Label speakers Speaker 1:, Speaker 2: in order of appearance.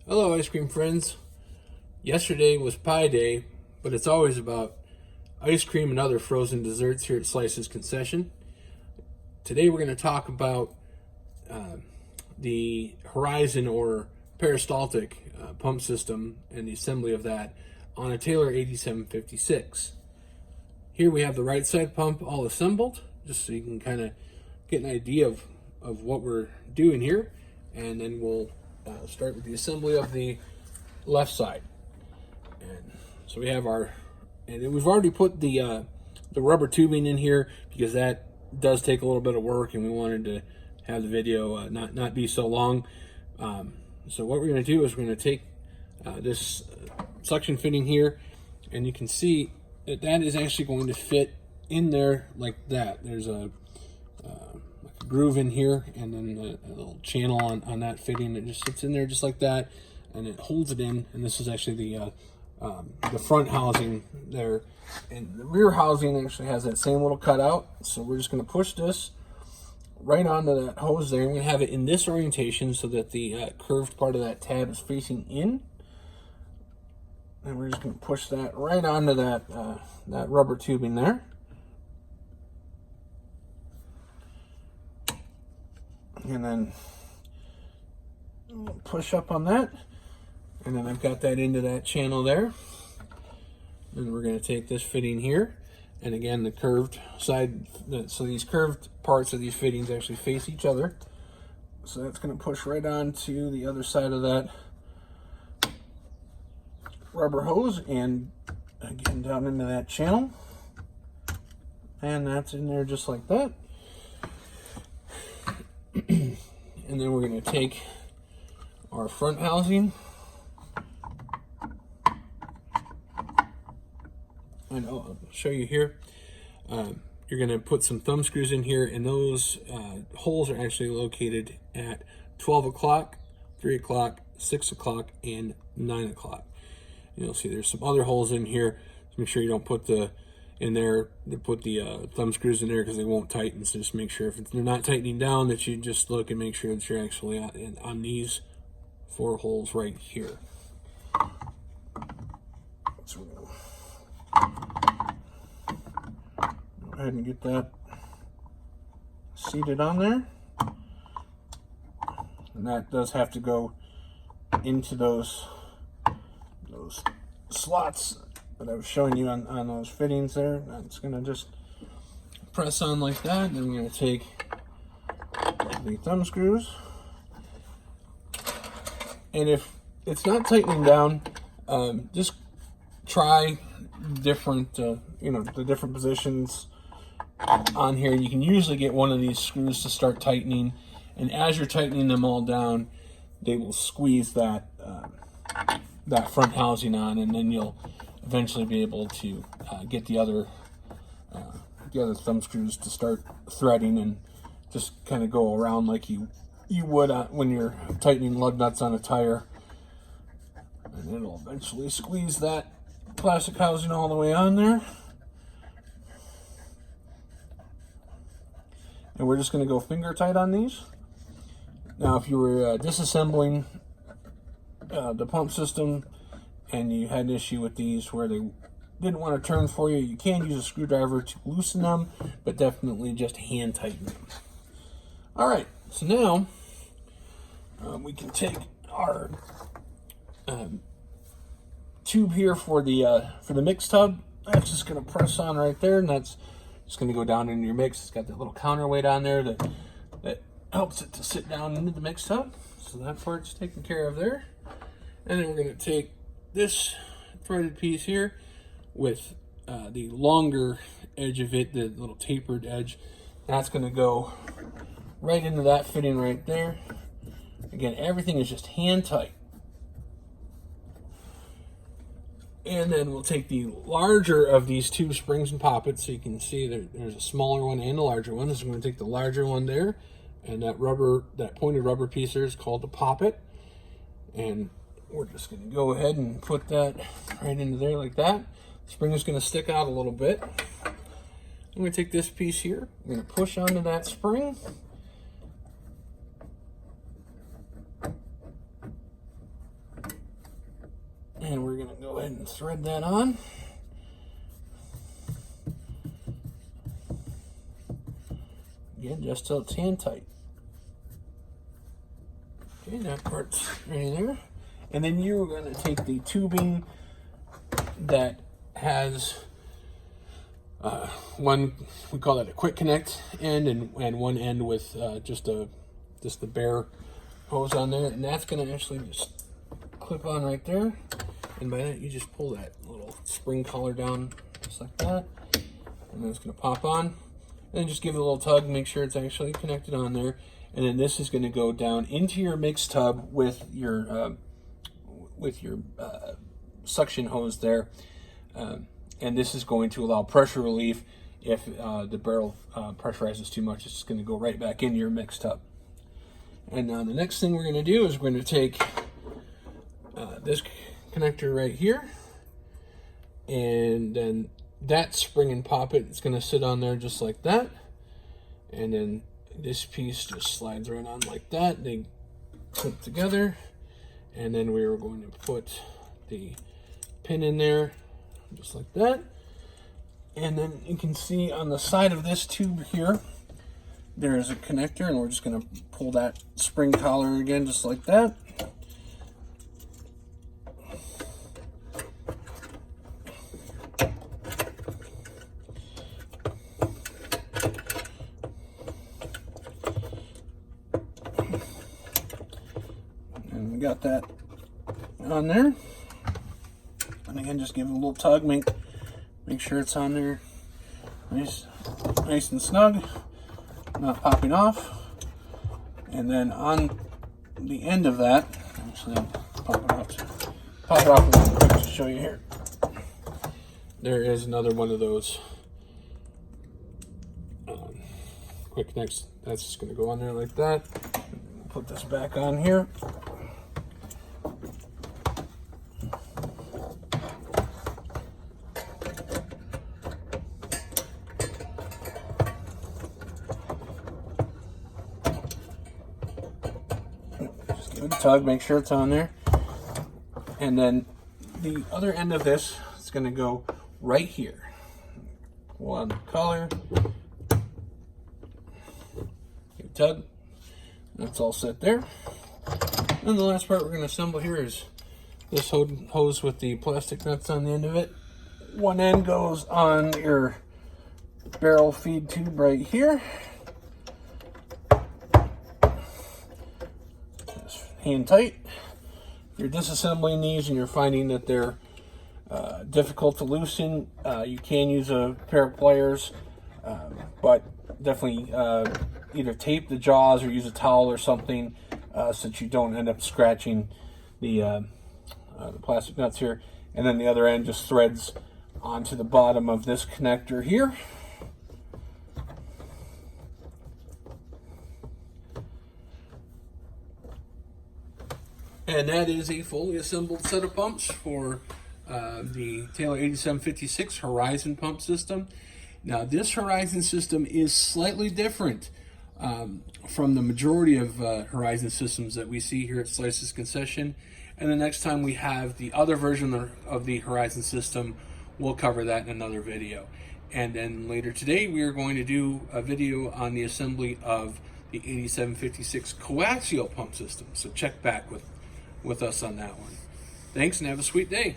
Speaker 1: Hello, ice cream friends. Yesterday was Pie Day, but it's always about ice cream and other frozen desserts here at Slice's Concession. Today we're going to talk about the Horizon or peristaltic pump system and the assembly of that on a Taylor 8756. Here we have the right side pump all assembled, just so you can kind of get an idea of what we're doing here, and then we'll start with the assembly of the left side. And so we have and we've already put the rubber tubing in here because that does take a little bit of work, and we wanted to have the video not be so long. So what we're going to do is we're going to take this suction fitting here, and you can see that is actually going to fit in there like that. There's a groove in here, and then a little channel on that fitting. It just sits in there just like that, and it holds it in. And this is actually the front housing there, and the rear housing actually has that same little cutout. So we're just going to push this right onto that hose there. I'm going to have it in this orientation so that the curved part of that tab is facing in, and we're just going to push that right onto that rubber tubing there. And then push up on that, and then I've got that into that channel there. And we're going to take this fitting here, and again the curved side, so these curved parts of these fittings actually face each other. So that's going to push right on to the other side of that rubber hose, and again down into that channel, and that's in there just like that. And then we're going to take our front housing, and I'll show you here. You're going to put some thumb screws in here, and those holes are actually located at 12 o'clock, 3 o'clock, 6 o'clock, and 9 o'clock. You'll see there's some other holes in here, so make sure you don't put the thumb screws in there because they won't tighten. So just make sure if they're not tightening down that you just look and make sure that you're actually on these 4 holes right here. So go ahead and get that seated on there, and that does have to go into those slots that I was showing you on those fittings there. That's going to just press on like that. And then I'm going to take the thumb screws, and if it's not tightening down, just try different the different positions on here. You can usually get one of these screws to start tightening, and as you're tightening them all down, they will squeeze that front housing on, and then you'll eventually be able to get the other thumb screws to start threading and just kind of go around like you would when you're tightening lug nuts on a tire, and it'll eventually squeeze that plastic housing all the way on there. And we're just going to go finger tight on these. Now if you were disassembling the pump system and you had an issue with these where they didn't want to turn for you, you can use a screwdriver to loosen them, but definitely just hand tighten them. All right, so now we can take our tube here for the mix tub. That's just going to press on right there, and that's just going to go down into your mix. It's got that little counterweight on there that helps it to sit down into the mix tub. So that part's taken care of there. And then we're going to take this threaded piece here with the longer edge of it, the little tapered edge. That's going to go right into that fitting right there. Again, everything is just hand tight. And then we'll take the larger of these 2 springs and pop it, so you can see there's a smaller one and a larger one. So I'm going to take the larger one there, and that pointed rubber piece there is called the poppet. And we're just going to go ahead and put that right into there like that. The spring is going to stick out a little bit. I'm going to take this piece here. I'm going to push onto that spring. going to go ahead and thread that on. Again, just till it's hand tight. Okay, that part's right there. And then you're going to take the tubing that has one, we call that a quick connect end, and one end with just the bare hose on there, and that's going to actually just clip on right there. And by that, you just pull that little spring collar down just like that, and then it's going to pop on. And then just give it a little tug, make sure it's actually connected on there. And then this is going to go down into your mix tub with your suction hose there. And this is going to allow pressure relief. If the barrel pressurizes too much, it's just going to go right back into your mix tub. And now the next thing we're going to do is we're going to take this connector right here, and then that spring and pop it. It's going to sit on there just like that. And then this piece just slides right on like that. They clip together. And then we are going to put the pin in there just like that. And then you can see on the side of this tube here, there is a connector, and we're just going to pull that spring collar again just like that. And we got that on there. And again, just give it a little tug, make sure it's on there nice and snug, not popping off. And then on the end of that, actually I'll pop it off real quick to show you here. There is another one of those quick connects. That's just going to go on there like that. Put this back on here. Give it a tug, make sure it's on there. And then the other end of this is going to go right here. Pull on the collar. Give a tug. That's all set there. And the last part we're going to assemble here is this hose with the plastic nuts on the end of it. One end goes on your barrel feed tube right here. Hand tight. If you're disassembling these and you're finding that they're difficult to loosen, you can use a pair of pliers, but definitely either tape the jaws or use a towel or something so that you don't end up scratching the plastic nuts here. And then the other end just threads onto the bottom of this connector here. And that is a fully assembled set of pumps for the Taylor 8756 Horizon pump system. Now, this Horizon system is slightly different from the majority of Horizon systems that we see here at Slice's Concession. And the next time we have the other version of the Horizon system, we'll cover that in another video. And then later today, we are going to do a video on the assembly of the 8756 coaxial pump system. So check back with us on that one. Thanks, and have a sweet day.